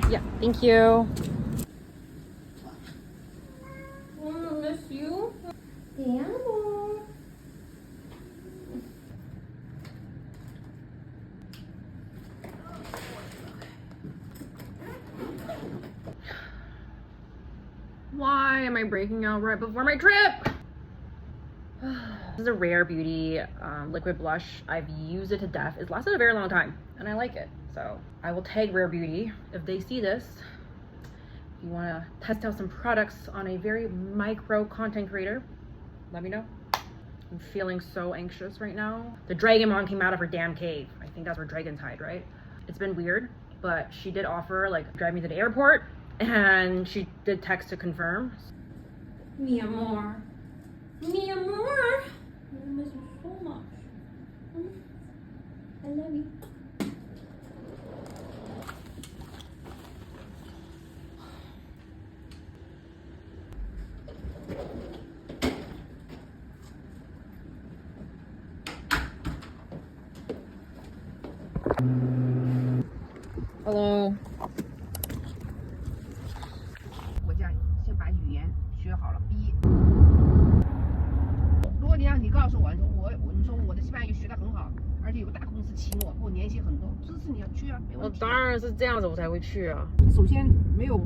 Yeah, thank you. Miss you. Te amo. Why am I breaking out right before my trip? This is a Rare Beauty liquid blush. I've used it to death. It's lasted a very long time and I like it. So I will tag Rare Beauty if they see this. If you want to test out some products on a very micro content creator, let me know. I'm feeling so anxious right now. The Dragonmon came out of her damn cave. I think that's where dragons hide, right? It's been weird, but she did offer like drive me to the airport and she did text to confirm. Mi amor. Mi amor. I miss you so much. I love you. Hello. 国家先把语言学好了，B。如果你告诉我，你说我的西班牙语学得很好，而且有个大公司请我，给我年薪很多，支持你要去啊，没问题。当然是这样子我才会去啊。首先没有。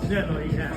热闹一下。